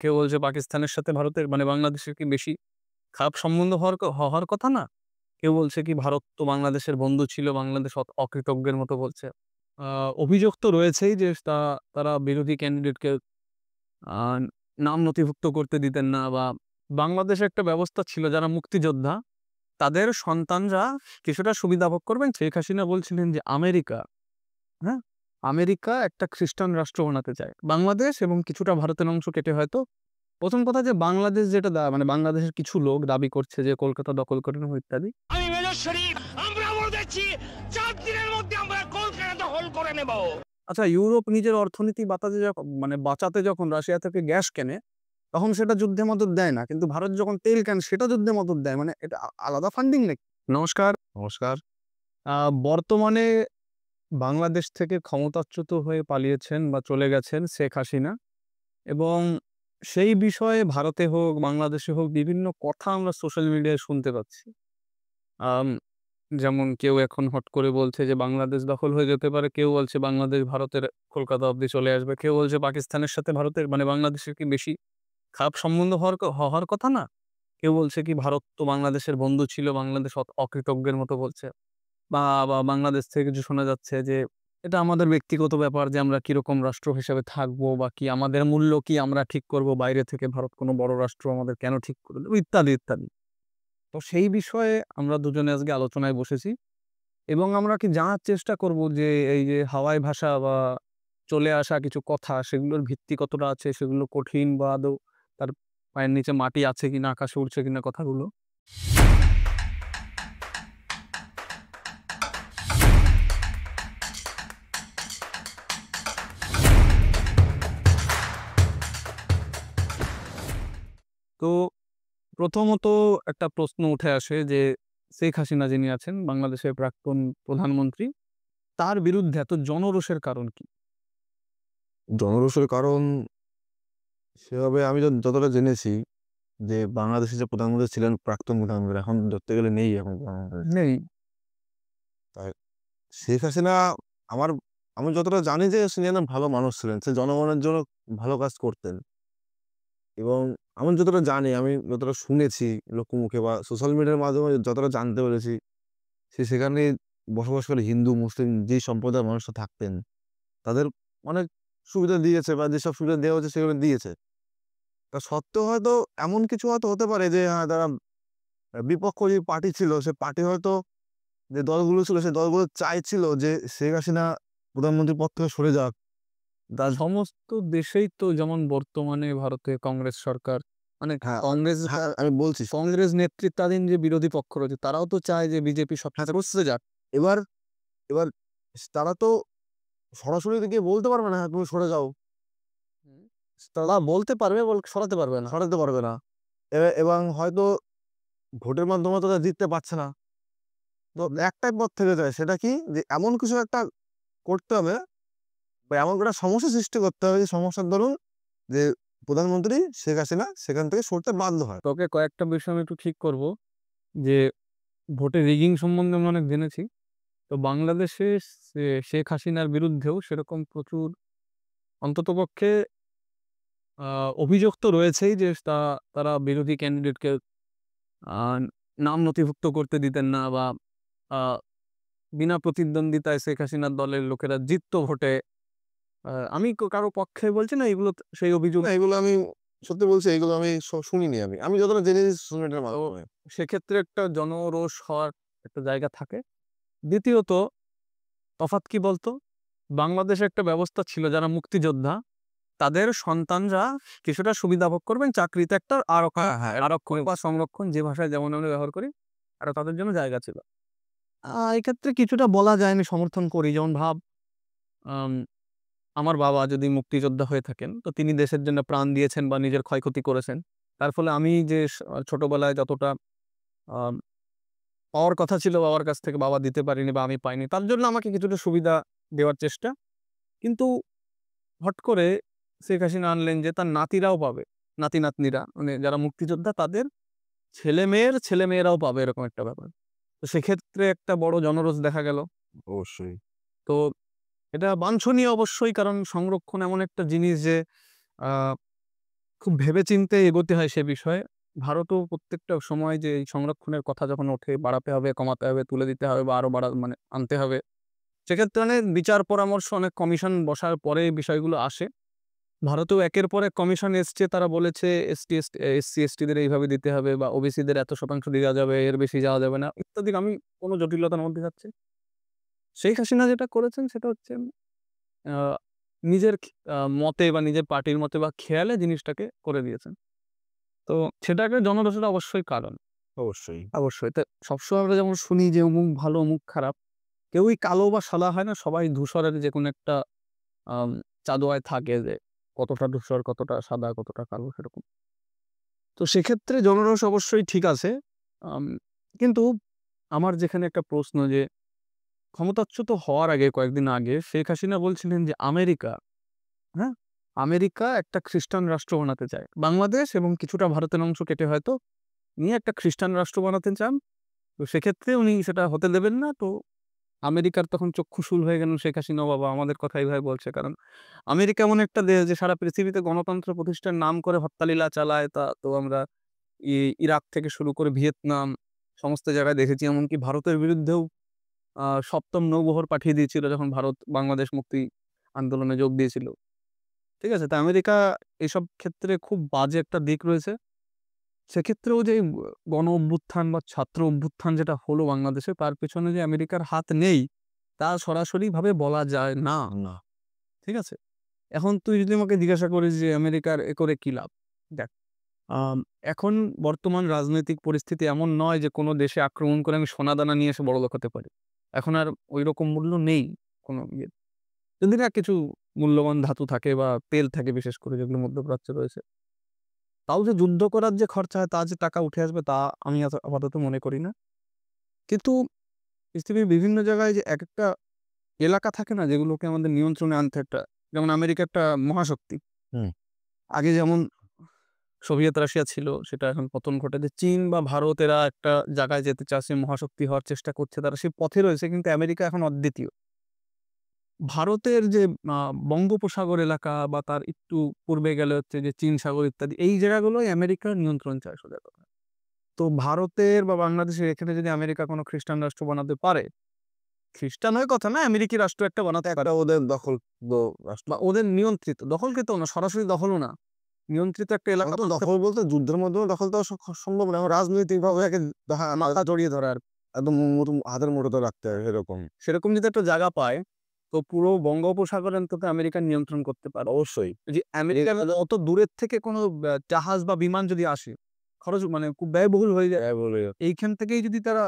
কেউ বলছে পাকিস্তানের সাথে ভারতের বাংলাদেশের কি বেশি খারাপ সম্বন্ধ হওয়ার কথা না? কেউ বলছে কি ভারত তো বাংলাদেশের বন্ধু ছিল, বাংলাদেশ অকৃতজ্ঞের মতো বলছে। আ অভিযোগ তো রয়েছেই যে তারা বিরোধী ক্যান্ডিডেটকে আ নাম নথিভুক্ত করতে দিতেন না, বা বাংলাদেশে একটা ব্যবস্থা ছিল যারা মুক্তিযোদ্ধা তাদের সন্তানরা কিছুটা সুবিধা ভোগ করবেন। শেখ হাসিনা বলছিলেন যে হ্যাঁ? আমেরিকা একটা খ্রিস্টান রাষ্ট্র বানাতে চায়। বাংলাদেশ এবং কিছুটা ভারতের অংশ কেটে হয়তো ১ম কথা যে বাংলাদেশ যেটা বাংলাদেশের কিছু লোক দাবি করছে যে কলকাতা দখল করে নেব ইত্যাদি। আমি মেজর শরীফ, আমরা বলতেছি 4 দিনের মধ্যে আমরা কলকাতা দখল করে নেব। আচ্ছা, ইউরোপ নিজের অর্থনীতি বাঁচাতে যখন রাশিয়া থেকে গ্যাস কেনে, তখন সেটা যুদ্ধে মদদ দেয় না। কিন্তু ভারত যখন তেল কেনে সেটা যুদ্ধে মদদ দেয়। মানে এটা আলাদা ফান্ডিং নাকি? নমস্কার। নমস্কার। আ বর্তমানে বাংলাদেশ থেকে ক্ষমতাচ্যুত হয়ে পালিয়েছেন বা চলে গেছেন শেখ হাসিনা, এবং সেই বিষয়ে ভারতে হোক, বাংলাদেশে হোক বিভিন্ন কথা আমরা সোশ্যাল মিডিয়ায় শুনতে পাচ্ছি। আম যেমন কেউ এখন হট করে বলছে যে বাংলাদেশ দখল হয়ে যেতে পারে। কেউ বলছে বাংলাদেশ ভারতের কলকাতা অব্দি চলে আসবে। কেউ বলছে পাকিস্তানের সাথে ভারতের বাংলাদেশের কি বেশি খারাপ সম্বন্ধ হওয়ার কথা না? কেউ বলছে কি ভারত তো বাংলাদেশের বন্ধু ছিল, বাংলাদেশ অকৃতজ্ঞের মতো বলছে। বা বাংলাদেশ থেকে কিছু শোনা যাচ্ছে যে এটা আমাদের ব্যক্তিগত ব্যাপার যে আমরা কিরকম রাষ্ট্র হিসেবে থাকবো, বা কি আমাদের মূল্য কি আমরা ঠিক করব, বাইরে থেকে ভারত কোনো বড় রাষ্ট্র আমাদের কেন ঠিক করে দেবে ইত্যাদি, ইত্যাদি। তো সেই বিষয়ে আমরা দুজনে আজকে আলোচনায় বসেছি, এবং আমরা কি জানার চেষ্টা করব যে এই যে হাওয়ায় ভাষা বা চলে আসা কিছু কথা সেগুলোর ভিত্তি কতটা আছে, সেগুলো কঠিন বা আদৌ তার পায়ের নিচে মাটি আছে কিনা, আকাশে উড়ছে কিনা কথাগুলো। তো প্রথমত একটা প্রশ্ন উঠে আসে যে শেখ হাসিনা যিনি আছেন বাংলাদেশের প্রাক্তন প্রধানমন্ত্রী, তার বিরুদ্ধে এত জনরোষের কারণ কি? জনরোষের কারণ সেভাবে আমি যতটা জেনেছি যে বাংলাদেশের যে প্রধানমন্ত্রী ছিলেন, প্রাক্তন প্রধানমন্ত্রী এখন ধরতে গেলে নেই এখন বাংলাদেশে। নেই। তাই শেখ হাসিনা আমার আমি যতটা জানি যে তিনি একজন ভালো মানুষ ছিলেন। সে জনগণের জন্য ভালো কাজ করতেন এবং আমি যতটা জানি, আমি যতটা শুনেছি লোকমুখে বা সোশ্যাল মিডিয়ার মাধ্যমে যতটা জানতে পেরেছি, সে সেখানে বসবাস করে হিন্দু, মুসলিম যেই সম্প্রদায়ের মানুষরা থাকতেন, তাদের অনেক সুবিধা দিয়েছে বা যেসব সুবিধা দেওয়া হয়েছে সেগুলো দিয়েছে। তা সত্ত্বেও হয়তো এমন কিছু হয়তো হতে পারে যে তারা বিপক্ষ যে পার্টি ছিল, সে পার্টি হয়তো যে দলগুলো ছিল, সেই দলগুলো চাইছিল যে শেখ হাসিনা প্রধানমন্ত্রীর পদ থেকে সরে যাক। তার সমস্ত দেশেই তো যেমন বর্তমানে ভারতে কংগ্রেস সরকার, মানে হ্যাঁ, কংগ্রেস হ্যাঁ, আমি বলছি। কংগ্রেস নেতৃত্বাধীন যে বিরোধী পক্ষ রয়েছে তারাও তো চায় যে বিজেপি হ্যাঁ, সবকিছু বসে যাক। এবার এবার তারা তো সরাসরি তো গিয়ে বলতে পারবে না, "হ্যাঁ, তুমি সরে যাও।" হুম। তারা তারা বলতে পারবে, সরাতে পারবে না। সরাতে পারবে না। এবং হয়তো ভোটের মাধ্যমে তো তারা জিততে পারছে না। তো একটাই পথ থেকে যায়, সেটা কি? যে এমন কিছু একটা করতে হবে বা এমন একটা সমস্যা সৃষ্টি করতে হবে যে সমস্যার দরুন যে প্রধানমন্ত্রী শেখ হাসিনা সেখান থেকে সরতে বাধ্য হয়। তোকে কয়েকটা বিষয় আমি একটু ঠিক করব যে ভোটে রিগিং সম্বন্ধে আমি অনেক জেনেছি। তো বাংলাদেশে শেখ হাসিনার বিরুদ্ধেও সেরকম প্রচুর, অন্ততপক্ষে আ অভিযোগ তো রয়েছেই যে তারা বিরোধী ক্যান্ডিডেটকে আ নাম নথিভুক্ত করতে দিতেন না, বা আ বিনা প্রতিদ্বন্দ্বিতায় শেখ হাসিনার দলের লোকেরা জিতত ভোটে। আমি কারো পক্ষে বলছি না, এগুলো সেই অভিযোগ। না, এগুলো আমি সত্যি বলছি, এগুলো আমি শুনিনি আমি। আমি যতটা জেনেছি সোশ্যাল মিডিয়ার তো মাধ্যমে। সেক্ষেত্রে একটা জনরোষ হওয়ার একটা জায়গা থাকে। দ্বিতীয়ত তফাৎ কি বলতো? বাংলাদেশে একটা ব্যবস্থা ছিল যারা মুক্তিযোদ্ধা তাদের সন্তানরা কিছুটা সুবিধা ভোগ করবেন চাকরিতে, একটা হ্যাঁ, হ্যাঁ। আরক্ষণ বা সংরক্ষণ, যে ভাষায় যেমন আমরা ব্যবহার করি, আর তাদের জন্য জায়গা ছিল। এক্ষেত্রে কিছুটা বলা যায় আমি সমর্থন করি। যেমন ভাব, আম আমার বাবা যদি মুক্তিযোদ্ধা হয়ে থাকেন, তো তিনি দেশের জন্য প্রাণ দিয়েছেন বা নিজের ক্ষয়ক্ষতি করেছেন। তার ফলে আমি যে ছোটবেলায় যতটা আম পাওয়ার কথা ছিল বাবার কাছ থেকে, বাবা দিতে পারিনি বা আমি পাইনি। তার জন্য আমাকে কিছুটা সুবিধা দেওয়ার চেষ্টা। কিন্তু হট করে শেখ হাসিনা আনলেন যে তার নাতিরাও পাবে। নাতি-নাতনিরা মানে যারা মুক্তিযোদ্ধা তাদের ছেলেমেয়ের ছেলেমেয়েরাও পাবে, এরকম একটা ব্যাপার। তো সেক্ষেত্রে একটা বড় জনরোষ দেখা গেল। অবশ্যই। তো এটা বাঞ্ছনীয় অবশ্যই, কারণ সংরক্ষণ এমন একটা জিনিস যে আ খুব ভেবেচিন্তে এগোতে হয় সে বিষয়ে। ভারতও প্রত্যেকটা সময় যে এই সংরক্ষণের কথা যখন ওঠে, বাড়াতে হবে, কমাতে হবে, তুলে দিতে হবে বা আরো মানে আনতে হবে। সেক্ষেত্রে অনেক বিচার পরামর্শ, অনেক কমিশন বসার পরে এই বিষয়গুলো আসে। ভারতেও একের পর এক কমিশন এসছে, তারা বলেছে এসসি-এসটিদের এইভাবে দিতে হবে বা ওবিসিদের এত শতাংশ দেওয়া যাবে, এর বেশি যাওয়া যাবে না ইত্যাদি। আমি কোনো জটিলতার মধ্যে যাচ্ছি না। শেখ হাসিনা যেটা করেছেন সেটা হচ্ছে আ নিজের মতে বা নিজের পার্টির মতে বা খেয়ালে জিনিসটাকে করে দিয়েছেন। তো সেটা একটা জনরোষের অবশ্যই কারণ। অবশ্যই। অবশ্যই। তো সবসময় আমরা যেমন শুনি যে অমুক ভালো, অমুক খারাপ। কেউই কালো বা সাদা হয় না। সবাই ধূসরের যেকোনো একটা আম চাঁদোয়ায় থাকে যে কতটা ধূসর, কতটা সাদা, কতটা কালো সেরকম। তো সেক্ষেত্রে জনরোষ অবশ্যই ঠিক আছে। আম কিন্তু আমার যেখানে একটা প্রশ্ন যে ক্ষমতাচ্যুত হওয়ার আগে কয়েকদিন আগে শেখ হাসিনা বলছিলেন যে আমেরিকা, হ্যাঁ? আমেরিকা একটা খ্রিস্টান রাষ্ট্র বানাতে চায়। বাংলাদেশ এবং কিছুটা ভারতের অংশ কেটে হয়তো নিয়ে একটা খ্রিস্টান রাষ্ট্র বানাতে চান। তো সেক্ষেত্রে উনি সেটা হতে দেবেন না। তো আমেরিকার তখন চক্ষুশূল হয়ে গেলেন শেখ হাসিনা, বাবা আমাদের কথা এভাবে বলছে। কারণ আমেরিকা এমন একটা দেশ যে সারা পৃথিবীতে গণতন্ত্র প্রতিষ্ঠার নাম করে হত্যালীলা চালায়। তো আমরা ই ইরাক থেকে শুরু করে ভিয়েতনাম সমস্ত জায়গায় দেখেছি। এমনকি ভারতের বিরুদ্ধেও ৭ম নৌবহর পাঠিয়ে দিয়েছিল যখন ভারত বাংলাদেশ মুক্তি আন্দোলনে যোগ দিয়েছিল। ঠিক আছে? তো আমেরিকা এসব ক্ষেত্রে খুব বাজে একটা দিক রয়েছে। সেক্ষেত্রেও যে গণ অভ্যুত্থান বা ছাত্র অভ্যুত্থান যেটা হলো বাংলাদেশে, তার পেছনে যে আমেরিকার হাত নেই, তা সরাসরিভাবে বলা যায় না। না। ঠিক আছে? এখন তুই যদি আমাকে জিজ্ঞাসা করিস যে আমেরিকার এ করে কি লাভ? দেখ, আম এখন বর্তমান রাজনৈতিক পরিস্থিতি এমন নয় যে কোনো দেশে আক্রমণ করে আমি সোনাদানা নিয়ে এসে বড়লোক হতে পারি। এখন আর ঐরকম মূল্য নেই কোনো ইয়ে। যদি না কিছু মূল্যবান ধাতু থাকে বা তেল থাকে বিশেষ করে যেগুলো মধ্যপ্রাচ্যে রয়েছে। তাও যে যুদ্ধ করার যে খরচা হয়, তা যে টাকা উঠে আসবে তা আমি আপাতত মনে করি না। কিন্তু পৃথিবীর বিভিন্ন জায়গায় যে একেকটা এলাকা থাকে না যেগুলোকে আমাদের নিয়ন্ত্রণে আনতে একটা, যেমন আমেরিকা একটা মহাশক্তি। হুম। আগে যেমন সোভিয়েত রাশিয়া ছিল, সেটা এখন পতন ঘটেছে। চীন বা ভারত এরা একটা জায়গায় যেতে চাচ্ছে, মহাশক্তি হওয়ার চেষ্টা করছে। তারা সেই পথে রয়েছে, কিন্তু আমেরিকা এখন অদ্বিতীয়। ভারতের যে আ বঙ্গোপসাগর এলাকা বা তার একটু পূর্বে গেলে হচ্ছে যে চীন সাগর ইত্যাদি, এই জায়গাগুলোই আমেরিকার নিয়ন্ত্রণ চায় সোজা কথা। তো ভারতের বা বাংলাদেশের এখানে যদি আমেরিকা কোনো খ্রিস্টান রাষ্ট্র বানাতে পারে, খ্রিস্টান হয়ে কথা না, আমেরিকি রাষ্ট্র একটা বানাতে পারে একটা ওদের দখল রাষ্ট্র। বা ওদের নিয়ন্ত্রিত, দখলকৃত না, সরাসরি দখলও না, নিয়ন্ত্রিত একটা এলাকা এখন তো বানাতে দখল বলতে যুদ্ধের মাধ্যমে দখল দেওয়া সম্ভব না। এখন রাজনৈতিকভাবে একে মাথা জড়িয়ে ধরে আর একদম হাতের মুঠোতে রাখতে হবে এরকম। সেরকম যদি একটা জায়গা পায়, তো পুরো বঙ্গোপসাগর অন্তত আমেরিকা নিয়ন্ত্রণ করতে পারে। অবশ্যই। যে আমেরিকার অত দূরের থেকে কোনো জাহাজ বা বিমান যদি আসে, খরচ মানে খুব ব্যয়বহুল হয়ে যায়। হ্যাঁ, বলে এইখান থেকেই যদি তারা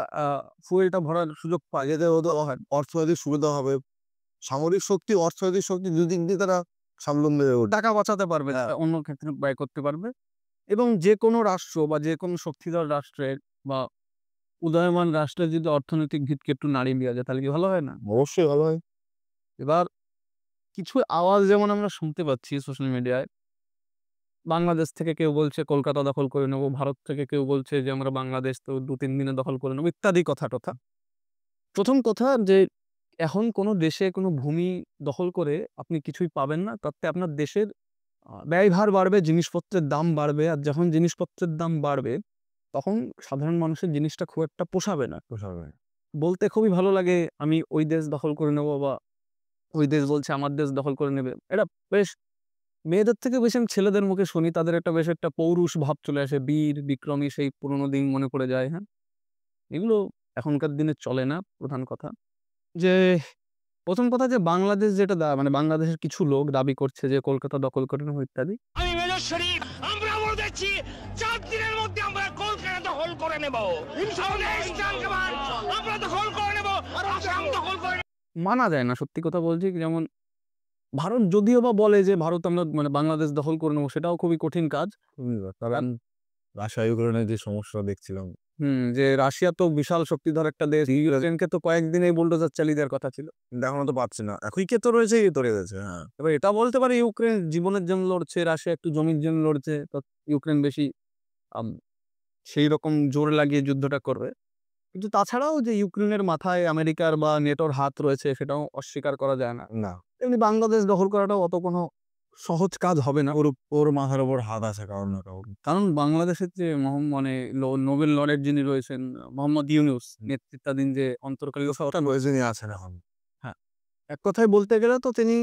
ফুয়েলটা ভরার সুযোগ পায়, এতে ওদের অর্থনৈতিক সুবিধা হবে। সামরিক শক্তি, অর্থনৈতিক শক্তি দুদিক দিয়ে তারা স্বাবলম্বী হয়ে উঠবে। টাকা বাঁচাতে পারবে, হ্যাঁ। অন্য ক্ষেত্রে ব্যয় করতে পারবে। এবং যেকোনো রাষ্ট্র বা যেকোনো শক্তিধর রাষ্ট্রের বা উদীয়মান রাষ্ট্রের যদি অর্থনৈতিক ভিতকে একটু নাড়িয়ে দেওয়া যায়, তাহলে কি ভালো হয় না? অবশ্যই ভালো হয়। এবার কিছু আওয়াজ যেমন আমরা শুনতে পাচ্ছি সোশ্যাল মিডিয়ায়, বাংলাদেশ থেকে কেউ বলছে কলকাতা দখল করে নেব, ভারত থেকে কেউ বলছে যে আমরা বাংলাদেশ তো ২-৩ দিনে দখল করে নেব ইত্যাদি কথা-টথা। ১ম কথা যে এখন কোনো দেশে কোনো ভূমি দখল করে আপনি কিছুই পাবেন না। তাতে আপনার দেশের ব্যয়ভার বাড়বে, জিনিসপত্রের দাম বাড়বে। আর যখন জিনিসপত্রের দাম বাড়বে, তখন সাধারণ মানুষের জিনিসটা খুব একটা পোষাবে না। পোষাবে। বলতে খুবই ভালো লাগে আমি ওই দেশ দখল করে নেব বা ওই দেশ বলছে আমার দেশ দখল করে নেবে। এটা বেশ, মেয়েদের থেকে বেশি আমি ছেলেদের মুখে শুনি, তাদের একটা বেশ একটা পৌরুষ ভাব চলে আসে। বীর বিক্রমী সেই পুরোনো দিন মনে পড়ে যায়, হ্যাঁ? এগুলো এখনকার দিনে চলে না, প্রধান কথা। যে ১ম কথা যে বাংলাদেশ যেটা মানে বাংলাদেশের কিছু লোক দাবি করছে যে কলকাতা দখল করে নেব ইত্যাদি। আমি মেজর শরীফ, আমরা বলে দিচ্ছি 4 দিনের মধ্যে আমরা কলকাতা দখল করে নেব। আমাদের ইস্টার্ন কমান্ড আমরা দখল করে নেব, আসাম দখল করে নেব। মানা যায় না, সত্যি কথা বলছি। যেমন ভারত যদিও বা বলে যে ভারত আমরা মানে বাংলাদেশ দখল করে নেব, সেটাও খুবই কঠিন কাজ। কারণ রাশিয়া ইউক্রেনের যে সমস্যা দেখছিলাম। যে রাশিয়া তো বিশাল শক্তিধর একটা দেশ। ইউক্রেনকে তো কয়েকদিনেই বুলডোজার চালিয়ে দেওয়ার কথা ছিল। কিন্তু এখনো তো পারছে না। এখনই তো রয়েছে, এই তো রয়েছে। হ্যাঁ। এবার এটা বলতে পারে ইউক্রেন জীবনের জন্য লড়ছে, রাশিয়া একটু জমির জন্য লড়ছে। তো ইউক্রেন বেশি আম সেইরকম জোর লাগিয়ে যুদ্ধটা করবে। কিন্তু তাছাড়াও যে ইউক্রেনের মাথায় আমেরিকার বা নেটোর হাত রয়েছে, সেটাও অস্বীকার করা যায় না। না। এমনি বাংলাদেশ দখল করাটাও অত কোনো সহজ কাজ হবে না। ওর মাথার উপর হাত আছে কারোর না কারোর। কারণ বাংলাদেশের যে মানে নোবেল লরেট যিনি রয়েছেন মোহাম্মদ ইউনূস নেতৃত্বাধীন যে অন্তর্কালীন সরকার প্রয়োজনই আছেন এখন। হ্যাঁ, এক কথায় বলতে গেলে তো তিনি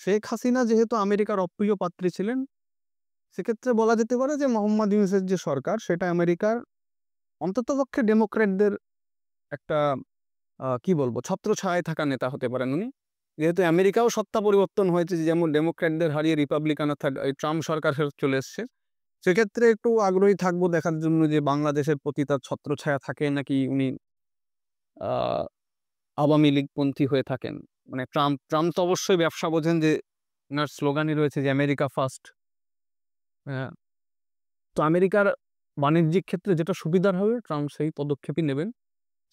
শেখ হাসিনা যেহেতু আমেরিকার অপ্রিয় পাত্রী ছিলেন, সেক্ষেত্রে বলা যেতে পারে যে মোহাম্মদ ইউনূসের যে সরকার সেটা আমেরিকার অন্ততপক্ষে ডেমোক্র্যাটদের একটা কি বলবো ছত্রছায়ায় থাকা নেতা হতে পারেন উনি। যেহেতু আমেরিকাও সত্তা পরিবর্তন হয়েছে, যেমন ডেমোক্র্যাটদের হারিয়ে রিপাবলিকান অর্থাৎ এই ট্রাম্প সরকার ফেরত চলে এসছে। সেক্ষেত্রে একটু আগ্রহী থাকবো দেখার জন্য যে বাংলাদেশের প্রতি তার ছত্রছায়া থাকে নাকি উনি আহ আওয়ামী লীগপন্থী হয়ে থাকেন। মানে ট্রাম্প তো অবশ্যই ব্যবসা বোঝেন, যে ওনার স্লোগানই রয়েছে যে আমেরিকা ফার্স্ট। হ্যাঁ, তো আমেরিকার বাণিজ্যিক ক্ষেত্রে যেটা সুবিধার হবে ট্রাম্প সেই পদক্ষেপই নেবেন।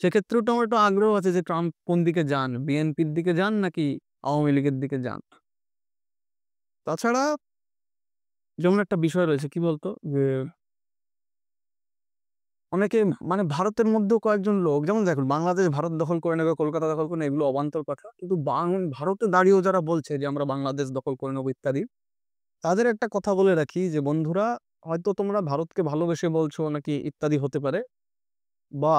সেক্ষেত্রেও তো আমার একটু আগ্রহ আছে যে ট্রাম্প কোন দিকে যান, বিএনপির দিকে যান নাকি আওয়ামী লীগের দিকে যান। তাছাড়া যেমন একটা বিষয় রয়েছে কি বলতো, যে অনেকে মানে ভারতের মধ্যেও কয়েকজন লোক, যেমন দেখুন বাংলাদেশ ভারত দখল করে নেবে, কলকাতা দখল করে নেবে, এগুলো অবান্তর কথা। কিন্তু ভারতে দাঁড়িয়েও যারা বলছে যে আমরা বাংলাদেশ দখল করে নেবো ইত্যাদি, তাদের একটা কথা বলে রাখি যে বন্ধুরা, হয়তো তোমরা ভারতকে ভালোবেসে বলছো নাকি ইত্যাদি হতে পারে, বা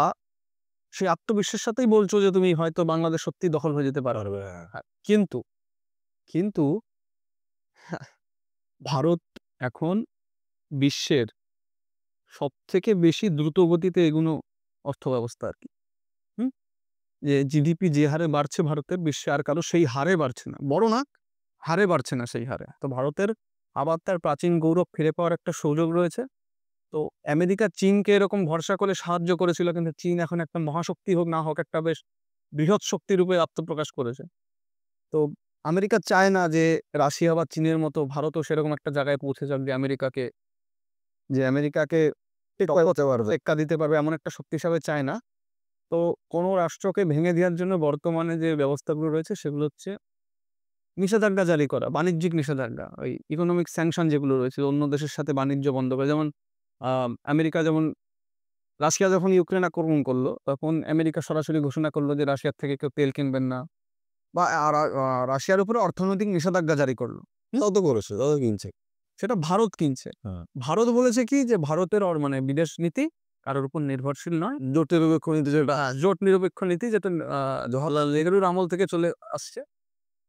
সেই আত্মবিশ্বাসের সাথেই বলছো যে তুমি হয়তো বাংলাদেশ সত্যি দখল হয়ে যেতে পারবে। পারবে। হ্যাঁ, কিন্তু কিন্তু ভারত এখন বিশ্বের সবথেকে বেশি দ্রুত গতিতে এগুনো অর্থ ব্যবস্থা আর কি। হুম? যে জিডিপি যে হারে বাড়ছে ভারতের, বিশ্বে আর কারো সেই হারে বাড়ছে না, বড় না, হারে বাড়ছে না সেই হারে। তো ভারতের আবার তার প্রাচীন গৌরব ফিরে পাওয়ার একটা সুযোগ রয়েছে। তো আমেরিকা চীনকে এরকম ভরসা করে সাহায্য করেছিল, কিন্তু চীন এখন একটা মহাশক্তি হোক না হোক একটা বেশ বৃহৎ শক্তি রূপে আত্মপ্রকাশ করেছে। তো আমেরিকা চায় না যে রাশিয়া বা চীনের মতো ভারতও সেরকম একটা জায়গায় পৌঁছে যাক যে আমেরিকাকে হতে পারবে। টেক্কা দিতে পারবে এমন একটা শক্তি হিসাবে চায় না। তো কোনো রাষ্ট্রকে ভেঙে দেওয়ার জন্য বর্তমানে যে ব্যবস্থাগুলো রয়েছে সেগুলো হচ্ছে নিষেধাজ্ঞা জারি করা, বাণিজ্যিক নিষেধাজ্ঞা, ওই ইকোনমিক স্যাংশন যেগুলো রয়েছে, অন্য দেশের সাথে বাণিজ্য বন্ধ করে। যেমন আমেরিকা যেমন রাশিয়া যখন ইউক্রেন আক্রমণ করলো, তখন আমেরিকা সরাসরি ঘোষণা করলো যে রাশিয়ার থেকে কেউ তেল কিনবেন না, বা রাশিয়ার উপরে অর্থনৈতিক নিষেধাজ্ঞা জারি করলো। তাও তো করেছে, তাও তো কিনছে। সেটা ভারত কিনছে। হ্যাঁ। ভারত বলেছে কি যে ভারতের মানে বিদেশ নীতি কারোর উপর নির্ভরশীল নয়, জোট নিরপেক্ষ নীতি যেটা। জোট নিরপেক্ষ নীতি, যেটা জওহরলাল নেহরুর আমল থেকে চলে আসছে।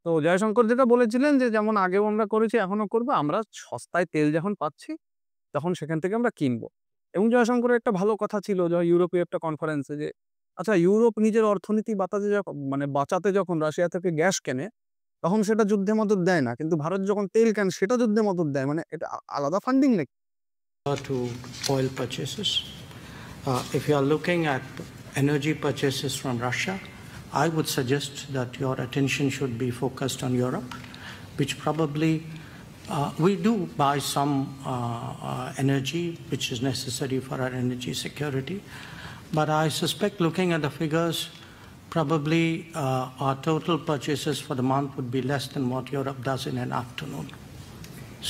তো জয়শঙ্কর যেটা বলেছিলেন যে যেমন আগেও আমরা করেছি এখনো করবো, আমরা সস্তায় তেল যখন পাচ্ছি তখন সেখান থেকে আমরা কিনবো। এবং জয়শঙ্করের একটা ভালো কথা ছিল ইউরোপীয় একটা কনফারেন্সে, যে আচ্ছা ইউরোপ নিজের অর্থনীতি বাঁচাতে যখন রাশিয়া থেকে গ্যাস কেনে, তখন সেটা যুদ্ধে মদদ দেয় না, কিন্তু ভারত যখন তেল কেনে সেটা যুদ্ধে মদদ দেয়। মানে এটা আলাদা ফান্ডিং নাকি? To oil purchases. If you are looking at energy purchases from Russia, I would suggest that your attention should be focused on Europe, which probably we do buy some energy which is necessary for our energy security. But I suspect, looking at the figures, probably our total purchases for the month would be less than what Europe does in an afternoon.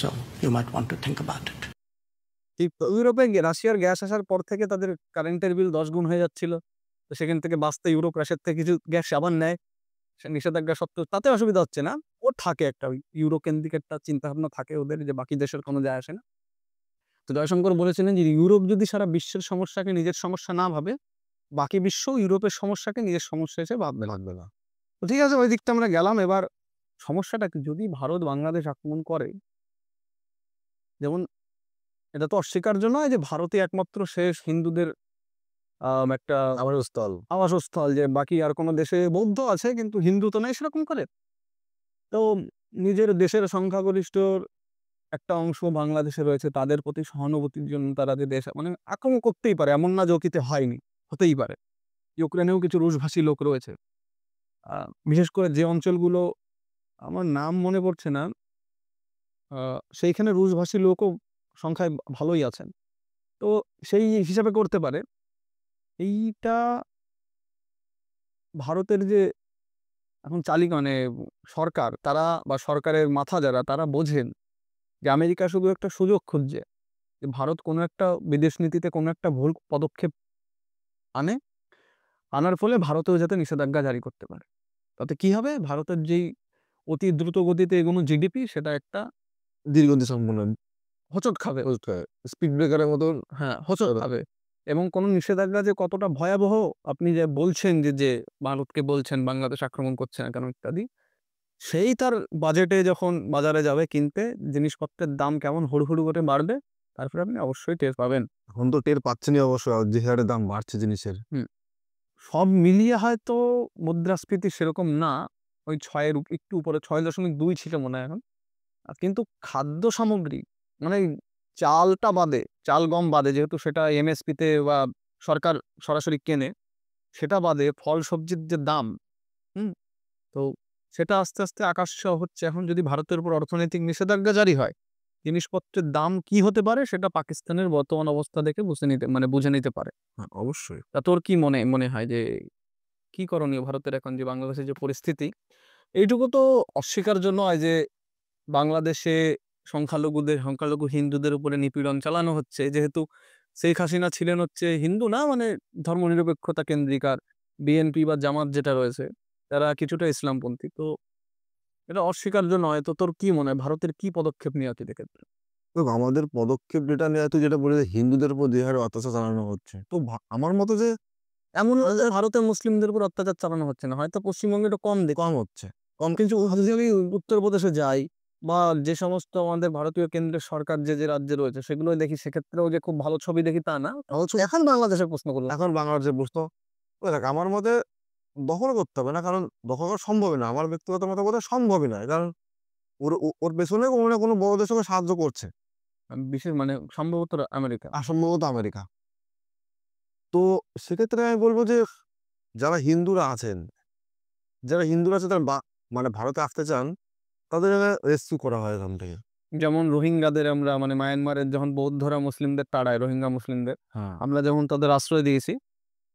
So you might want to think about it. ইউরোপে রাশিয়ার gas আসার পর থেকে তাদের কারেন্টের বিল 10 গুণ হয়ে যাচ্ছিল। তো সেখান থেকে বাঁচতে ইউরোপ রাশিয়ার থেকে কিছু গ্যাস আবার নেয়, সে নিষেধাজ্ঞা সত্ত্বেও তাতে অসুবিধা হচ্ছে না। ও থাকে একটা ওই ইউরো কেন্দ্রিক একটা চিন্তাভাবনা থাকে ওদের, যে বাকি দেশের কোনো যায় আসে না। তো জয়শঙ্কর বলেছিলেন যে ইউরোপ যদি সারা বিশ্বের সমস্যাকে নিজের সমস্যা না ভাবে, বাকি বিশ্ব ইউরোপের সমস্যাকে নিজের সমস্যা হিসেবে ভাববে না। তো ঠিক আছে, ওই দিকটা আমরা গেলাম। এবার সমস্যাটা কি, যদি ভারত বাংলাদেশ আক্রমণ করে, যেমন এটা তো অস্বীকার্য নয় যে ভারতই একমাত্র শেষ হিন্দুদের একটা আবাসস্থল, যে বাকি আর কোনো দেশে বৌদ্ধ আছে কিন্তু হিন্দু তো নেই সেরকম করে। তো নিজের দেশের সংখ্যাগরিষ্ঠ একটা অংশ বাংলাদেশে রয়েছে, তাদের প্রতি সহানুভূতির জন্য তারা যে দেশ মানে আক্রমণ করতেই পারে, এমন না যে অতীতে হয়নি, হতেই পারে। ইউক্রেনেও কিছু রুশভাষী লোক রয়েছে, বিশেষ করে যে অঞ্চলগুলো আমার নাম মনে পড়ছে না, সেইখানে রুশভাষী লোকও সংখ্যায় ভালোই আছেন। তো সেই হিসাবে করতে পারে। এইটা ভারতের যে এখন মানে সরকার, তারা বা সরকারের মাথা যারা, তারা বোঝেন যে আমেরিকা শুধু একটা সুযোগ খুঁজছে যে ভারত কোনো একটা বিদেশ নীতিতে কোনো একটা ভুল পদক্ষেপ আনার ফলে ভারতেও যাতে নিষেধাজ্ঞা জারি করতে পারে। তাতে কি হবে, ভারতের যেই অতি দ্রুত গতিতে এগোনো জিডিপি সেটা একটা দীর্ঘদি সম্পন্ন হোঁচট খাবে। স্পিড ব্রেকারের মতন। হ্যাঁ, হোঁচট চলে। খাবে এবং কোনো নিষেধাজ্ঞা যে কতটা ভয়াবহ আপনি যে বলছেন যে ভারতকে বলছেন বাংলাদেশ আক্রমণ করছে না কেন ইত্যাদি, সেই তার বাজেটে যখন বাজারে যাবে কিনতে জিনিসপত্রের দাম কেমন হুড়হুড় করে বাড়বে তারপরে আপনি অবশ্যই টের পাবেন। এখন তো টের পাচ্ছেনই অবশ্য যে হারে দাম বাড়ছে জিনিসের। সব মিলিয়ে হয়তো মুদ্রাস্ফীতি সেরকম না। ওই ৬ এর একটু উপরে ৬.২ ছিল মনে হয় এখন। কিন্তু খাদ্য সামগ্রী মানে চালটা বাদে, চাল গম বাদে যেহেতু সেটা এমএসপিতে বা সরকার সরাসরি কেনে, সেটা বাদে ফল সবজির যে দাম, হুম? তো সেটা আস্তে, আস্তে আকাশ ছোঁয়া হচ্ছে। এখন যদি ভারতের উপর অর্থনৈতিক নিষেধাজ্ঞা জারি হয়, জিনিসপত্রের দাম কি হতে পারে সেটা পাকিস্তানের বর্তমান অবস্থা দেখে বুঝে নিতে পারে। হ্যাঁ, অবশ্যই। তা তোর কি মনে হয় যে কি করণীয় ভারতের এখন যে বাংলাদেশের যে পরিস্থিতি? এইটুকু তো অস্বীকার্য নয় যে বাংলাদেশে সংখ্যালঘু হিন্দুদের উপরে নিপীড়ন চালানো হচ্ছে। যেহেতু শেখ হাসিনা ছিলেন হচ্ছে হিন্দু না মানে ধর্মনিরপেক্ষতা কেন্দ্রিক, আর বিএনপি বা জামাত যেটা রয়েছে তারা কিছুটা ইসলামপন্থী। তো এটা অস্বীকার্য নয়। তো তোর কি মনে হয় ভারতের কি পদক্ষেপ নেওয়া উচিত এক্ষেত্রে? তো আমাদের পদক্ষেপ যেটা নেওয়া, তুই যেটা বলে যে হিন্দুদের উপর যে হারে অত্যাচার চালানো হচ্ছে, তো আমার মতো যে এমন না যে ভারতে মুসলিমদের উপর অত্যাচার চালানো হচ্ছে না। হয়তো পশ্চিমবঙ্গে একটু কম দেখি। কম হচ্ছে। কিন্তু যদি আমি উত্তরপ্রদেশে যাই বা যে সমস্ত আমাদের ভারতীয় কেন্দ্রের সরকার যে রাজ্যে রয়েছে সেগুলোই দেখি, সেক্ষেত্রেও যে খুব ভালো ছবি দেখি তা না। এখন বাংলাদেশের প্রশ্ন করলাম। এখন বাংলাদেশের প্রশ্ন, ওই দেখ আমার মতে দখল করতে হবে না, কারণ দখল করা সম্ভবই না। আমার ব্যক্তিগত মতামত সম্ভবই নয়, কারণ ওর পেছনে কোনো না কোনো বড় দেশ ওকে সাহায্য করছে, বিশেষ মানে সম্ভবত আমেরিকা। সম্ভবত আমেরিকা। তো সেক্ষেত্রে আমি বলবো যে যারা হিন্দুরা আছেন, তারা মানে ভারতে আসতে চান, তাদের রেস্কিউ করা হয় এখান থেকে। যেমন রোহিঙ্গাদের আমরা মানে মায়ানমারের যখন বৌদ্ধরা মুসলিমদের তাড়ায়, রোহিঙ্গা মুসলিমদের হ্যাঁ, আমরা যেমন তাদের আশ্রয় দিয়েছি,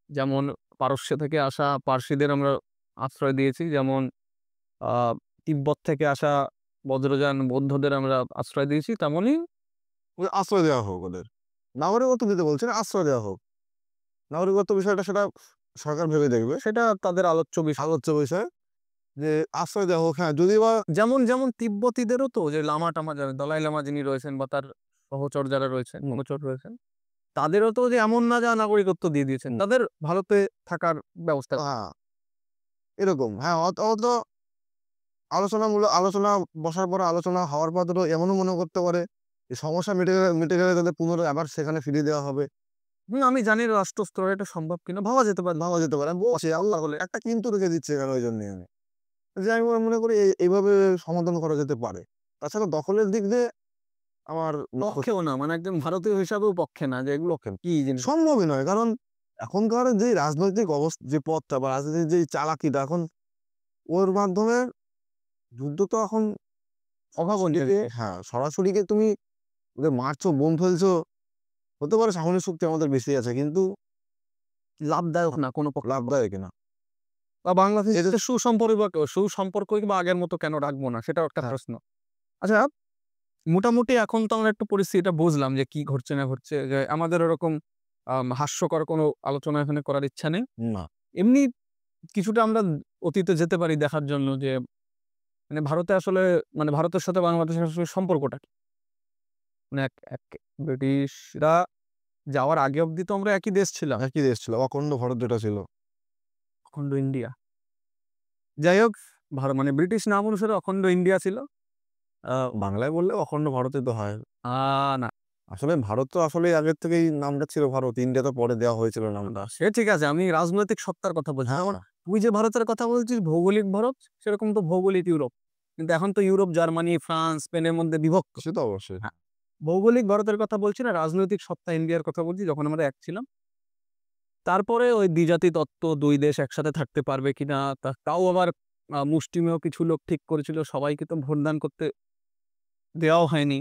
যেমন পারস্য থেকে আসা পার্সিদের আমরা আশ্রয় দিয়েছি, যেমন তিব্বত থেকে আসা বজ্রযান বৌদ্ধদের আমরা আশ্রয় দিয়েছি, তেমনই ওদের আশ্রয় দেওয়া হোক, ওদের নাগরিকত্ব দিতে বলছে না, আশ্রয় দেওয়া হোক। নাগরিকত্ব বিষয়টা সেটা সরকার ভেবে দেখবে, সেটা তাদের আলোচ্য বিষয়। আলোচ্য বিষয় যে আশ্রয় দেওয়া হোক। হ্যাঁ, যদি বা যেমন তিব্বতীদেরও তো যে লামা টামা যারা দলাই লামা যিনি রয়েছেন বা তার সহচর যারা রয়েছেন, অনুচর রয়েছেন, তাদেরও তো যে এমন না যা নাগরিকত্ব দিয়ে দিয়েছেন, তাদের ভারতে থাকার ব্যবস্থা। হ্যাঁ, এরকম। হ্যাঁ, অত আলোচনা বসার পর, আলোচনা হওয়ার পর তো এমনও মনে করতে পারে যে সমস্যা মিটে গেলে তাদের পুনরায় আবার সেখানে ফিরিয়ে দেওয়া হবে। আমি জানি রাষ্ট্র স্তরে এটা সম্ভব কিনা, ভাবা যেতে পারে। ভাবা যেতে পারে। আমি বলছি আল্লাহ হলে একটা কিন্তু রেখে দিচ্ছে কেন, ওই জন্য যে আমি মনে করি এইভাবে সমাধান করা যেতে পারে। তাছাড়া দখলের দিক দিয়ে আমার পক্ষেও না, মানে একজন ভারতীয় হিসাবেও পক্ষে না যে এগুলো কি জিনিস। সম্ভবই নয়, কারণ এখনকার যে রাজনৈতিক অবস্থা, যে পথটা বা রাজনীতির যে চালাকিটা এখন, ওর মাধ্যমে যুদ্ধ তো এখন অভাবনীয়। হ্যাঁ, সরাসরি তুমি ওদের মারছো, বোম ফেলছো, হতে পারে সামরিক শক্তি আমাদের বেশি আছে, কিন্তু লাভদায়ক না কোনো পক্ষে। লাভদায়ক না। বা বাংলাদেশের সুসম্পর্ক বা আগের মতো কেন রাখবো না, সেটাও একটা প্রশ্ন। আচ্ছা, মোটামুটি এখন তো আমরা একটু পরিস্থিতিটা বুঝলাম যে কি ঘটছে না ঘটছে, যে আমাদের ওরকম হাস্যকর কোনো আলোচনা এখানে করার ইচ্ছা নেই। না, এমনি কিছুটা আমরা অতীতে যেতে পারি দেখার জন্য যে মানে ভারতে আসলে মানে ভারতের সাথে বাংলাদেশের আসলে সম্পর্কটা কি? মানে এক ব্রিটিশরা যাওয়ার আগে অব্দি তো আমরা একই দেশ ছিলাম, একই দেশ ছিল, অখণ্ড ভারত যেটা ছিল। অখণ্ড ইন্ডিয়া। যাই হোক, মানে ব্রিটিশ নাম অনুসারে অখণ্ড ইন্ডিয়া ছিল। বাংলায় বললে অখণ্ড ভারতে তো হয়। না, আসলে ভারত তো আসলে আগের থেকেই নামটা ছিল ভারত, ইন্ডিয়া তো পরে দেওয়া হয়েছিল নামটা। সে ঠিক আছে, আমি রাজনৈতিক সত্তার কথা বলছি। হ্যাঁ, যেমন তুই যে ভারতের কথা বলছিস ভৌগোলিক ভারত, সেরকম তো ভৌগোলিক ইউরোপ। কিন্তু এখন তো ইউরোপ, জার্মানি, ফ্রান্স, স্পেনের মধ্যে বিভক্ত। সে তো অবশ্যই। হ্যাঁ, ভৌগোলিক ভারতের কথা বলছি না, রাজনৈতিক সত্তা ইন্ডিয়ার কথা বলছি, যখন আমরা এক ছিলাম। তারপরে ওই দ্বিজাতি তত্ত্ব, দুই দেশ একসাথে থাকতে পারবে কিনা, তাও আবার মুষ্টিমেয় কিছু লোক ঠিক করেছিল, সবাইকে তো ভোটদান করতে দেওয়াও হয়নি।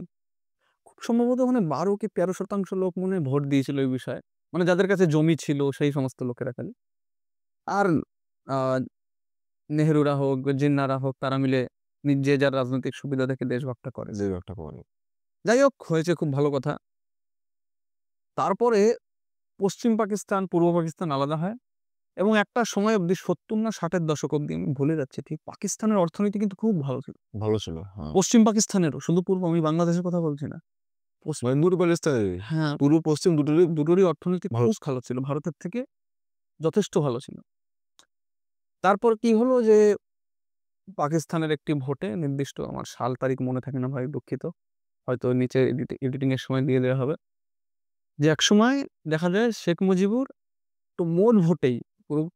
খুব সম্ভবত মানে ১২ কি ১৩% লোক মনে হয় ভোট দিয়েছিল এই বিষয়ে, মানে যাদের কাছে জমি ছিল সেই সমস্ত লোকেরা খালি। আর আহ নেহরুরা হোক, জিন্নাহরা হোক, তারা মিলে যে যার রাজনৈতিক সুবিধা দেখে দেশ ভাগটা করে। যে একটা খবর। যাই হোক, হয়েছে খুব ভালো কথা। তারপরে পশ্চিম পাকিস্তান, পূর্ব পাকিস্তান আলাদা হয়। এবং একটা সময় অব্দি ৭০ না ৬০ এর দশক অব্দি আমি ভুলে যাচ্ছি ঠিক, পাকিস্তানের অর্থনীতি কিন্তু খুব ভালো ছিল। ভালো ছিল। হ্যাঁ। পশ্চিম পাকিস্তানেরও, শুধু পূর্ব, আমি বাংলাদেশের কথা বলছি না। মানে দুটো প্যালেস্টাইন হ্যাঁ, পূর্ব পশ্চিম দুটোরই দুটোরই অর্থনীতি ভালো। খুব ভালো ছিল। ভারতের থেকে যথেষ্ট ভালো ছিল। তারপর কি হলো যে পাকিস্তানের একটি ভোটে, নির্দিষ্ট আমার সাল তারিখ মনে থাকে না ভাই, দুঃখিত। হয়তো নিচে এডিটিং এর সময় দিয়ে দেওয়া হবে। যে একসময় দেখা যায় শেখ মুজিবুর তো মোট ভোটেই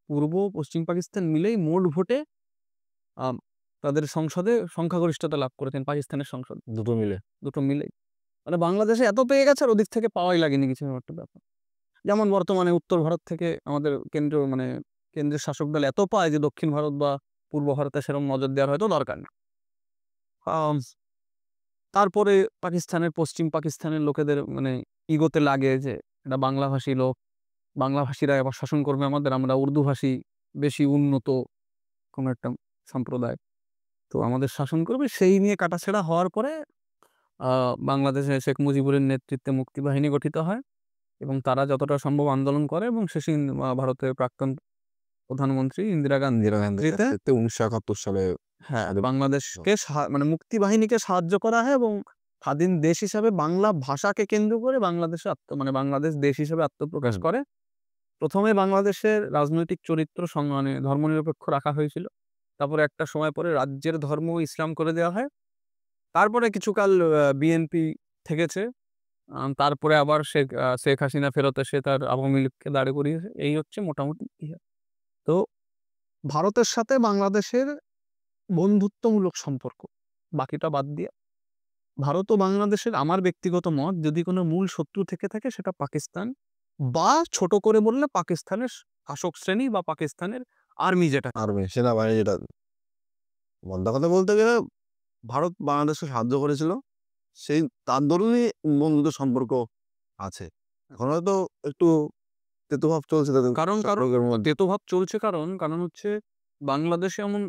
পূর্ব পশ্চিম পাকিস্তান মিলেই মোট ভোটে আম তাদের সংসদে সংখ্যাগরিষ্ঠতা লাভ করেছেন পাকিস্তানের সংসদে। দুটো মিলে। দুটো মিলেই। মানে বাংলাদেশে এত পেয়ে গেছে আর ওদিক থেকে পাওয়াই লাগেনি কিছু একটা ব্যাপার। যেমন বর্তমানে উত্তর ভারত থেকে আমাদের কেন্দ্রীয় মানে কেন্দ্রের শাসক দল এত পায় যে দক্ষিণ ভারত বা পূর্ব ভারতে সেরকম নজর দেওয়ার হয়তো দরকার নেই। আম তারপরে পশ্চিম পাকিস্তানের লোকেদের মানে ইগোতে লাগে যে এটা বাংলাভাষী লোক, বাংলাভাষীরা এবার শাসন করবে আমাদের, আমরা উর্দুভাষী বেশি উন্নত কোনো একটা সম্প্রদায়। তো আমাদের শাসন করবে, সেই নিয়ে কাটাছেঁড়া হওয়ার পরে বাংলাদেশে শেখ মুজিবুরের নেতৃত্বে মুক্তিবাহিনী গঠিত হয় এবং তারা যতটা সম্ভব আন্দোলন করে এবং শেষে ভারতের প্রাক্তন প্রধানমন্ত্রী ইন্দিরা ইন্দিরা গান্ধীর গান্ধীতে নেতৃত্বে ১৯৭১ সালে হ্যাঁ, স্বাধীন বাংলাদেশকে মানে মুক্তিবাহিনীকে সাহায্য করা হয় এবং স্বাধীন দেশ হিসাবে বাংলা ভাষাকে কেন্দ্র করে বাংলাদেশে মানে বাংলাদেশ দেশ হিসেবে আত্মপ্রকাশ হুম। করে। প্রথমে বাংলাদেশের রাজনৈতিক চরিত্র মানে ধর্মনিরপেক্ষ রাখা হয়েছিল। তারপরে একটা সময় পরে রাজ্যের ধর্ম ইসলাম করে দেওয়া হয়। তারপরে কিছুকাল বিএনপি থেকেছে। তারপরে আবার শেখ হাসিনা ফেরত এসে তার আওয়ামী লীগকে দাঁড় করিয়েছে। এই হচ্ছে মোটামুটি ইতিহাস। তো ভারতের সাথে বাংলাদেশের বন্ধুত্বমূলক সম্পর্ক, বাকিটা বাদ দিয়ে ভারত ও বাংলাদেশের আমার ব্যক্তিগত মত, যদি কোনো মূল শত্রু থেকে থাকে সেটা পাকিস্তান, বা ছোট করে বললে পাকিস্তানের শাসক শ্রেণী বা পাকিস্তানের আর্মি যেটা। আর্মি সেনাবাহিনী যেটা মোদ্দা কথা বলতে গেলে ভারত বাংলাদেশকে সাহায্য করেছিল। সেই তার দরুনই বন্ধুত্ব সম্পর্ক আছে। এখন হয়তো একটু তেতুভাব চলছে তাদের কারণ সম্পর্কের মধ্যে। তেতোভাব চলছে, কারণ হচ্ছে বাংলাদেশে এমন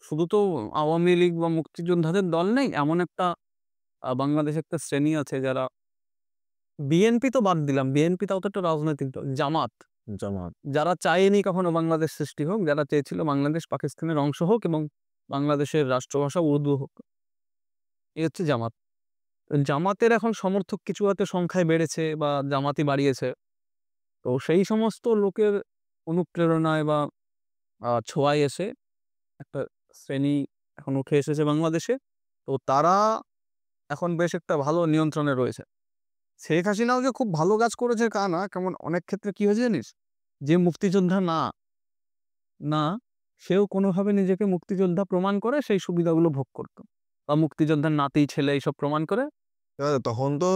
শুধু তো আওয়ামী লীগ বা মুক্তিযোদ্ধাদের দল নেই, এমন একটা বাংলাদেশে একটা শ্রেণী আছে যারা, বিএনপি তো বাদ দিলাম, বিএনপি তাও তো একটা রাজনৈতিক দল, জামাত, জামাত। যারা চায়নি কখনো বাংলাদেশ সৃষ্টি হোক, যারা চেয়েছিল বাংলাদেশ পাকিস্তানের অংশ হোক এবং বাংলাদেশের রাষ্ট্রভাষা উর্দু হোক, এই হচ্ছে জামাত। জামাতের এখন সমর্থক কিছু হয়তো সংখ্যায় বেড়েছে বা জামাতই বাড়িয়েছে। তো সেই সমস্ত লোকের অনুপ্রেরণায় বা ছোঁয়ায় এসে একটা শ্রেণী এখন উঠে এসেছে বাংলাদেশে। তো তারা এখন বেশ একটা ভালো নিয়ন্ত্রণে রয়েছে। শেখ হাসিনাও যে খুব ভালো কাজ করেছে তা না, কেমন অনেক ক্ষেত্রে কি হয়েছে জানিস? যে মুক্তিযোদ্ধা না, সেও কোনোভাবে নিজেকে মুক্তিযোদ্ধা প্রমাণ করে সেই সুবিধাগুলো ভোগ করত। বা মুক্তিযোদ্ধার নাতি, ছেলে এইসব প্রমাণ করে। এবার তখন তো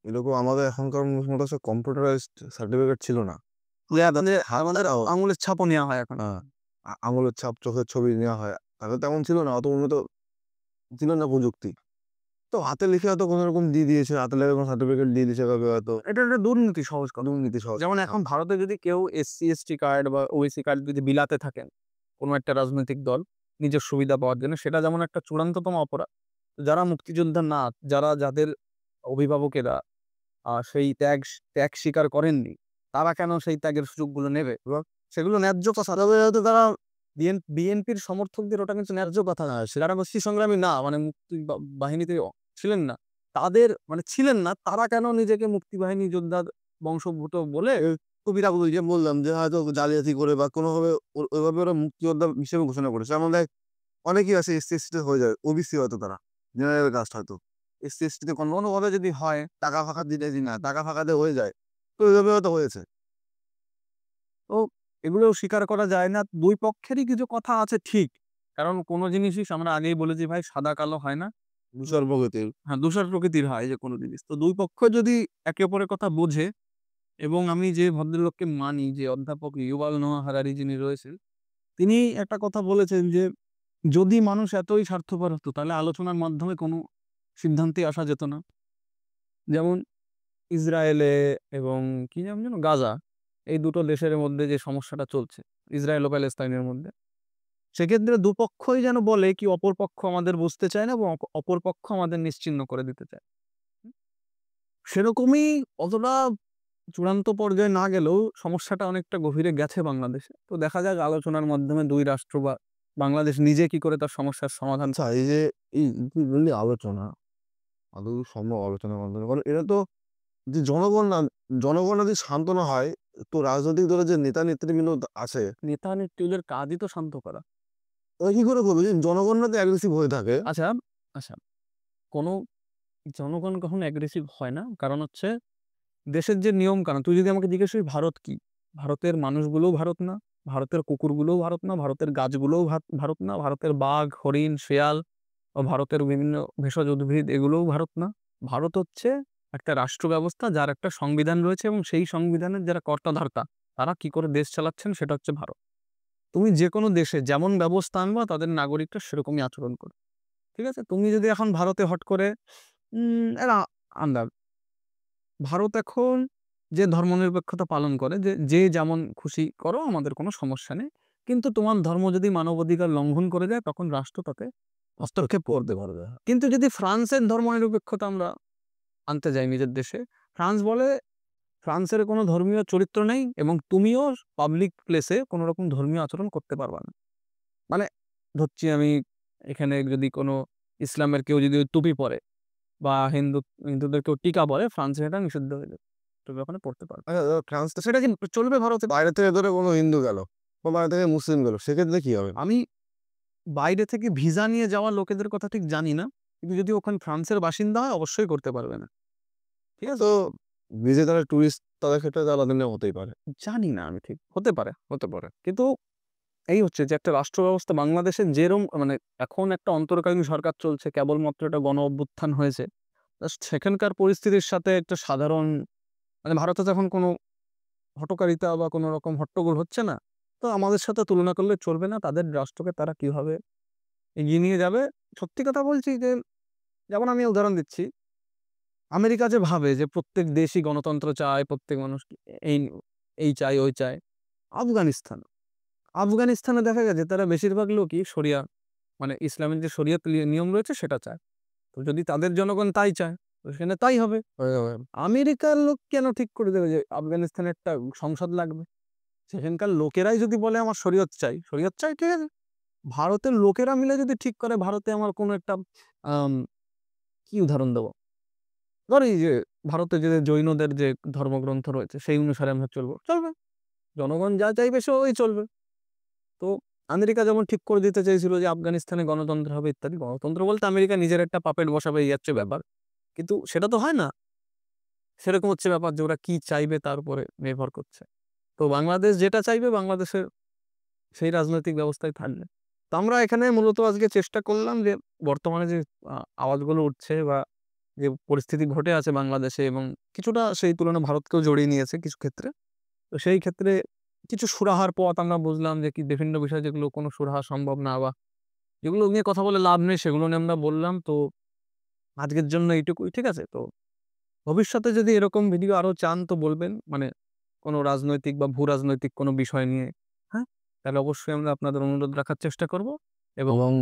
এরকম আমাদের এখনকার মতো কম্পিউটারাইজড সার্টিফিকেট ছিল না। আমাদের আঙুলের ছাপও নেওয়া হয় এখন। আঙুলের ছাপ, চোখের ছবি নেওয়া হয়। আগে তেমন ছিল না, অত উন্নত ছিল না প্রযুক্তি। তো হাতে লিখে হয়তো কোনো রকম দিয়ে দিয়েছে, হাতে লেখা কোনো সার্টিফিকেট দিয়ে দিয়েছে কাউকে হয়তো। এটা একটা দুর্নীতি, সহজ কথা। দুর্নীতি সহজ। যেমন এখন ভারতে যদি কেউ এসসি/এসটি কার্ড বা ওবিসি কার্ড যদি বিলাতে থাকেন কোনো একটা রাজনৈতিক দল নিজের সুবিধা পাওয়ার জন্য, সেটা যেমন একটা চূড়ান্ততম অপরাধ। যারা মুক্তিযোদ্ধা না, যাদের অভিভাবকেরা সেই ত্যাগ স্বীকার করেননি, তারা কেন সেই ত্যাগের সুযোগগুলো নেবে? এবং সেগুলো ন্যায্য কথা। তবে হয়তো তারা বিএনপির সমর্থকদের ওটা কিন্তু ন্যায্য কথা না। যারা মুক্তি সংগ্রামী না, মানে মুক্তি বাহিনীতে ছিলেন না, তাদের মানে ছিলেন না, তারা কেন নিজেকে মুক্তিবাহিনী যোদ্ধার বংশোদ্ভূত বলে কবিতাগুলো যে বললাম যে হয়তো জালিয়াতি করে বা কোনোভাবে ওইভাবে ওরা মুক্তিযোদ্ধা হিসেবে ঘোষণা করেছে। যেমন দেখ অনেকেই আছে এসসি/এসটি হয়ে যায়, ওবিসি হয়তো তারা জেনারেল কাস্ট হয়তো। এসসি/এসটিতে কোনোভাবে যদি হয় টাকা ফাঁকা দিলে না, টাকা ফাঁকাতে হয়ে যায়, তো ওইভাবে হয়তো হয়েছে। তো এগুলো স্বীকার করা যায় না। ২ পক্ষেরই কিছু কথা আছে ঠিক। কারণ কোন জিনিসই আমরা আগেই বলেছি ভাই, সাদা কালো হয় না। বিশাল প্রগতির। হ্যাঁ, ধূসর প্রকৃতির হয় যে কোনো জিনিস। তো ২ পক্ষ যদি একে অপরের কথা বোঝে, এবং আমি যে ভদ্রলোককে মানি, যে অধ্যাপক ইউভাল নোয়া হারারি যিনি রয়েছেন, তিনি একটা কথা বলেছেন যে, যদি মানুষ এতই স্বার্থপর হতো তাহলে আলোচনার মাধ্যমে কোনো সিদ্ধান্তে আসা যেত না। যেমন ইসরায়েলে এবং কি নাম যেন? গাজা। এই দুটো দেশের মধ্যে যে সমস্যাটা চলছে, ইসরায়েল ও প্যালেস্তাইনের মধ্যে। সেক্ষেত্রে দুপক্ষই যেন বলে কি অপর পক্ষ আমাদের বুঝতে চায় না এবং অপর পক্ষ আমাদের নিশ্চিহ্ন করে দিতে চায়। সেরকমই অতটা চূড়ান্ত পর্যায়ে না গেলেও সমস্যাটা অনেকটা গভীরে গেছে বাংলাদেশে। তো দেখা যাক আলোচনার মাধ্যমে ২ রাষ্ট্র বা বাংলাদেশ নিজে কি করে তার সমস্যার সমাধান আচ্ছা এই যে এই তুই বললি আলোচনা, আদৌ সম্ভব আলোচনার মাধ্যমে? কারণ এটা তো যে জনগণ যদি শান্ত না হয়, তো রাজনৈতিক দলের যে নেতা নেতৃবৃন্দ আছে, নেতা নেত্রীদের কাজই তো শান্ত করা। তারা কি করে করবে? যে জনগণরা তো অ্যাগ্রেসিভ হয়ে থাকে। আচ্ছা, আচ্ছা কোনো জনগণ কখনো অ্যাগ্রেসিভ হয় না। কারণ হচ্ছে দেশের যে নিয়ম-কানুন, তুই যদি আমাকে জিজ্ঞেস করিস ভারত কি? ভারতের মানুষগুলোও ভারত না, ভারতের কুকুরগুলোও ভারত না, ভারতের গাছগুলোও ভারত না, ভারতের বাঘ, হরিণ, শেয়াল বা ভারতের বিভিন্ন ভেষজ উদ্ভিদ এগুলোও ভারত না। ভারত হচ্ছে একটা রাষ্ট্র ব্যবস্থা যার একটা সংবিধান রয়েছে এবং সেই সংবিধানের যারা কর্তা-ধর্তা তারা কি করে দেশ চালাচ্ছেন সেটা হচ্ছে ভারত। তুমি যেকোনো দেশে যেমন ব্যবস্থা আনবা তাদের নাগরিকরা সেরকমই আচরণ করবে। ঠিক আছে? তুমি যদি এখন ভারতে হট করে এরা আন্দাজ ভারত এখন যে ধর্মনিরপেক্ষতা পালন করে যে যেমন খুশি করো আমাদের কোনো সমস্যা নেই। কিন্তু তোমার ধর্ম যদি মানবাধিকার লঙ্ঘন করে যায় তখন রাষ্ট্র তাতে হস্তক্ষেপ করতে পারবে। কিন্তু যদি ফ্রান্সের ধর্মনিরপেক্ষতা আমরা আনতে যাই নিজের দেশে, ফ্রান্স বলে ফ্রান্সের কোনো ধর্মীয় চরিত্র নেই এবং তুমিও পাবলিক প্লেসে কোনো রকম ধর্মীয় আচরণ করতে পারবা না। মানে ধরছি আমি এখানে যদি কোনো ইসলামের কেউ যদি টুপি পরে বা হিন্দুদের কেউ টিকা পরে ফ্রান্সে এটা নিষিদ্ধ হয়ে যাবে। তুমি ওখানে পড়তে পারবে। আচ্ছা ফ্রান্স তো সেটা কি চলবে ভারতে? বাইরে থেকে ধরে কোনো হিন্দু গেল বা বাইরে থেকে মুসলিম গেল, সেক্ষেত্রে কি হবে? আমি বাইরে থেকে ভিসা নিয়ে যাওয়া লোকেদের কথা ঠিক জানি না। কিন্তু যদি ওখানে ফ্রান্সের বাসিন্দা হয় অবশ্যই করতে পারবে না। ঠিক আছে? তো নিজে যারা টুরিস্ট তাদের ক্ষেত্রে তো আলাদা নিয়ম হতেই পারে। জানি না আমি ঠিক। হতে পারে, হতে পারে। কিন্তু এই হচ্ছে যে একটা রাষ্ট্র ব্যবস্থা বাংলাদেশে যেরম মানে এখন একটা অন্তর্কালীন সরকার চলছে কেবলমাত্র একটা গণ অভ্যুত্থান হয়েছে। জাস্ট সেখানকার পরিস্থিতির সাথে একটা সাধারণ মানে ভারতে তো এখন কোনো হঠকারিতা বা কোনো রকম হট্টগোল হচ্ছে না। তো আমাদের সাথে তুলনা করলে চলবে না। তাদের রাষ্ট্রকে তারা কিভাবে এগিয়ে নিয়ে যাবে। সত্যি কথা বলছি যে যেমন আমি উদাহরণ দিচ্ছি। আমেরিকা যে ভাবে যে প্রত্যেক দেশই গণতন্ত্র চায়, প্রত্যেক মানুষ এই এই চায়, ওই চায়। আফগানিস্তান। আফগানিস্তানে দেখা গেছে তারা বেশিরভাগ লোকই শরিয়া মানে ইসলামের যে শরিয়ত নিয়ম রয়েছে সেটা চায়। তো যদি তাদের জনগণ তাই চায়, তো সেখানে তাই হবে। আমেরিকার লোক কেন ঠিক করে দেবে যে আফগানিস্তানে একটা সংসদ লাগবে? সেখানকার লোকেরাই যদি বলে আমার শরিয়ত চাই ঠিক আছে। ভারতের লোকেরা মিলে যদি ঠিক করে ভারতে আমার কোনো একটা আম কি উদাহরণ দেব? ধর এই যে ভারতে যে জৈনদের যে ধর্মগ্রন্থ রয়েছে সেই অনুসারে আমরা চলবো। চলবে। জনগণ যা চাইবে ওই চলবে। তো আমেরিকা যেমন ঠিক করে দিতে চেয়েছিল যে আফগানিস্তানে গণতন্ত্র হবে ইত্যাদি। গণতন্ত্র বলতে আমেরিকা নিজের একটা পাপেট বসাবে এই হচ্ছে ব্যাপার। কিন্তু সেটা তো হয় না। সেরকম হচ্ছে ব্যাপার যে ওরা কি চাইবে তার উপরে নির্ভর করছে। তো বাংলাদেশ যেটা চাইবে বাংলাদেশের সেই রাজনৈতিক ব্যবস্থায় থাকবে। তো আমরা এখানে মূলত আজকে চেষ্টা করলাম যে বর্তমানে যে আওয়াজগুলো উঠছে বা যে পরিস্থিতি ঘটে আছে বাংলাদেশে এবং কিছুটা সেই তুলনায় ভারতকেও জড়িয়ে নিয়েছে কিছু ক্ষেত্রে। তো সেই ক্ষেত্রে কিছু সুরাহার পথ আমরা বুঝলাম যে কি বিভিন্ন বিষয় যেগুলো কোনো সুরাহা সম্ভব না বা যেগুলো নিয়ে কথা বলে লাভ নেই সেগুলো নিয়ে আমরা বললাম। তো আজকের জন্য এইটুকুই। ঠিক আছে? তো ভবিষ্যতে যদি এরকম ভিডিও আরো চান তো বলবেন। মানে কোনো রাজনৈতিক বা ভূ-রাজনৈতিক কোনো বিষয় নিয়ে, হ্যাঁ? তাহলে অবশ্যই আমরা আপনাদের অনুরোধ রাখার চেষ্টা করব এবং এবং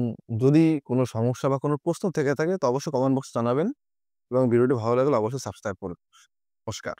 যদি কোনো সমস্যা বা কোনো প্রশ্ন থেকে থাকে তো অবশ্যই কমেন্ট বক্সে জানাবেন এবং ভিডিওটি ভালো লাগলে অবশ্যই সাবস্ক্রাইব করুন। নমস্কার।